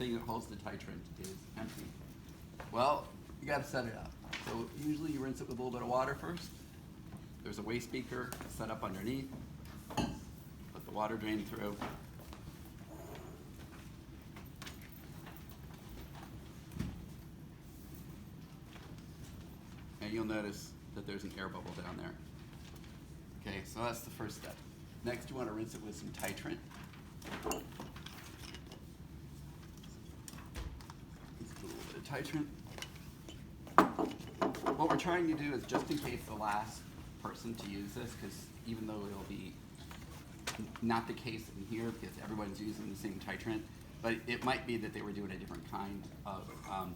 thing that holds the titrant is empty. Well, you got to set it up. So usually you rinse it with a little bit of water first. There's a waste beaker set up underneath. Let the water drain through. And you'll notice that there's an air bubble down there. Okay, so that's the first step. Next, you want to rinse it with some titrant. Let's put a little bit of titrant. What we're trying to do is, just in case the last person to use this, because even though it'll be not the case in here because everyone's using the same titrant, but it might be that they were doing a different kind of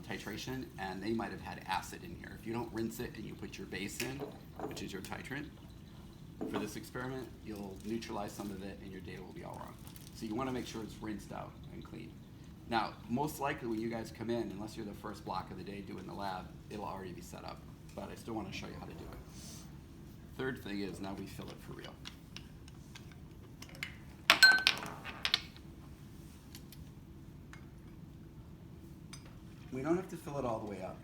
titration, and they might have had acid in here. If you don't rinse it and you put your base in, which is your titrant, for this experiment, you'll neutralize some of it and your data will be all wrong. So you want to make sure it's rinsed out and clean. Now, most likely when you guys come in, unless you're the first block of the day doing the lab, it'll already be set up. But I still want to show you how to do it. Third thing is, now we fill it for real. We don't have to fill it all the way up,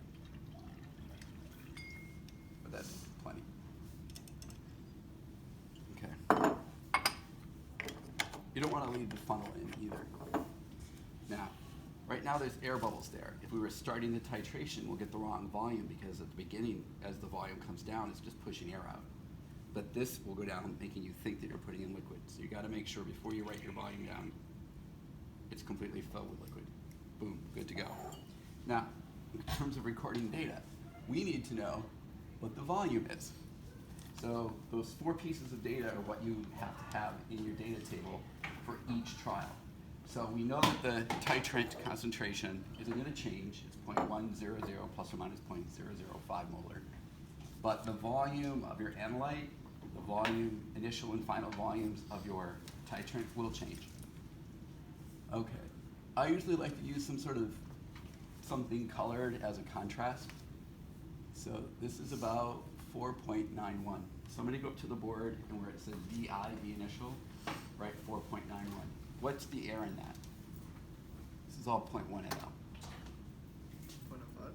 but that's plenty. Okay. You don't want to leave the funnel in either. Now, right now there's air bubbles there. If we were starting the titration, we'll get the wrong volume because at the beginning, as the volume comes down, it's just pushing air out. But this will go down making you think that you're putting in liquid. So you got to make sure before you write your volume down, it's completely filled with liquid. Boom, good to go. Now, in terms of recording data, we need to know what the volume is. So those 4 pieces of data are what you have to have in your data table for each trial. So we know that the titrant concentration isn't going to change. It's 0.100 plus or minus 0.005 molar. But the volume of your analyte, the volume, initial and final volumes of your titrant will change. Okay. I usually like to use something colored as a contrast. So this is about 4.91. Somebody go up to the board and where it says VI, the initial, write 4.91. What's the air in that? This is all 0.1 ml. 0.05?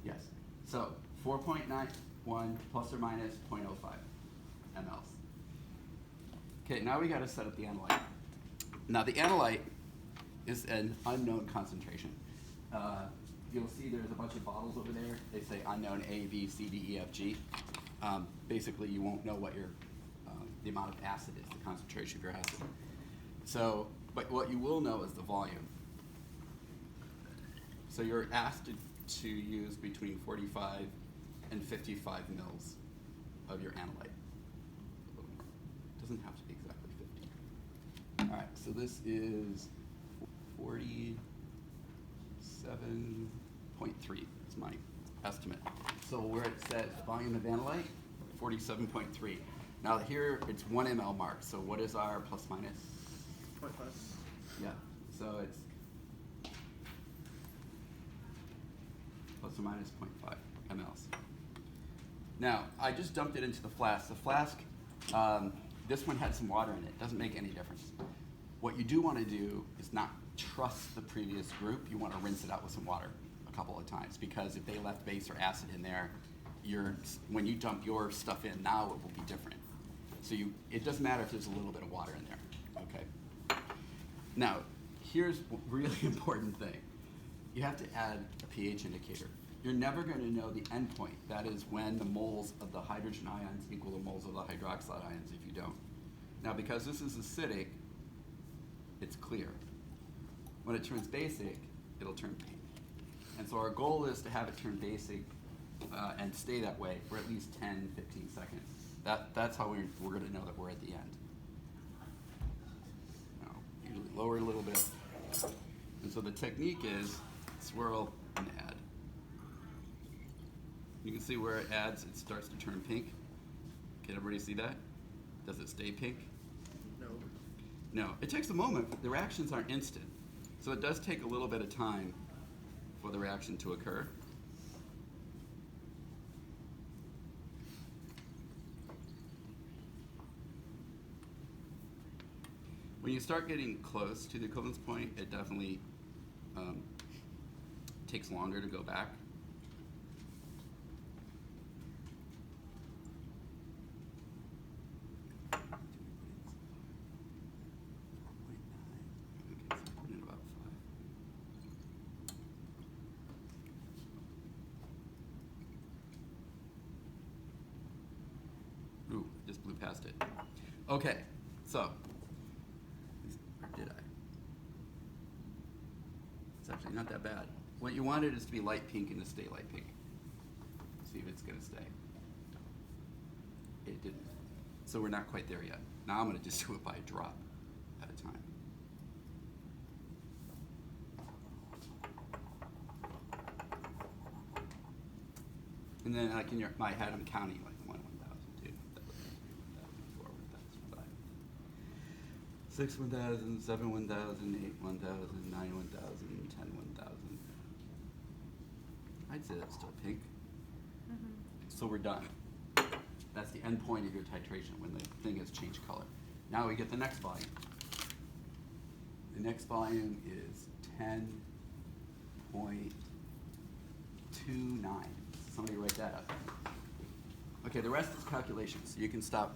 Yes. So 4.91 plus or minus 0.05 mLs. Okay, now we got to set up the analyte. Now the analyte is an unknown concentration. You'll see there's a bunch of bottles over there. They say unknown A, B, C, D, E, F, G. Basically, you won't know what your the amount of acid is, the concentration of your acid. So, but what you will know is the volume. So you're asked to use between 45 and 55 mils of your analyte. A little more. It doesn't have to be exactly 50. All right, so this is 47.3 is my estimate. So where it says volume of analyte, 47.3. Now here it's 1 ml mark. So what is our plus minus? 0.5. Yeah. So it's plus or minus 0.5 mLs. Now I just dumped it into the flask. The flask, this one had some water in it. Doesn't make any difference. What you do want to do is not trust the previous group. You want to rinse it out with some water a couple of times, because if they left base or acid in there, when you dump your stuff in now, it will be different. So it doesn't matter if there's a little bit of water in there, okay? Now, here's a really important thing. You have to add a pH indicator. You're never going to know the endpoint. That is when the moles of the hydrogen ions equal the moles of the hydroxide ions if you don't. Now, because this is acidic, it's clear. When it turns basic, it'll turn pink. And so our goal is to have it turn basic and stay that way for at least 10, 15 seconds. That's how we're going to know that we're at the end. Now, usually lower it a little bit. And so the technique is swirl and add. You can see where it adds, it starts to turn pink. Can everybody see that? Does it stay pink? No. No, it takes a moment. The reactions aren't instant. So it does take a little bit of time for the reaction to occur. When you start getting close to the equivalence point, it definitely takes longer to go back. Okay, so put in about 5. Ooh, just blew past it. Okay, so, or did I? It's actually not that bad. What you wanted is to be light pink and to stay light pink. See if it's gonna stay. It didn't. So we're not quite there yet. Now I'm gonna just do it by a drop at a time. And then like in my head, I'm counting like 1, 1,000, 2, 1,000, 3, 1,000, 4, 1,000, 5, 6, 1,000, 7, 1,000, 8, 1,000, 9, 1,000, 10, 1,000. I'd say that's still pink. So we're done. That's the end point of your titration when the thing has changed color. Now we get the next volume. The next volume is 10.29. Somebody write that up. Okay, the rest is calculations. So you can stop.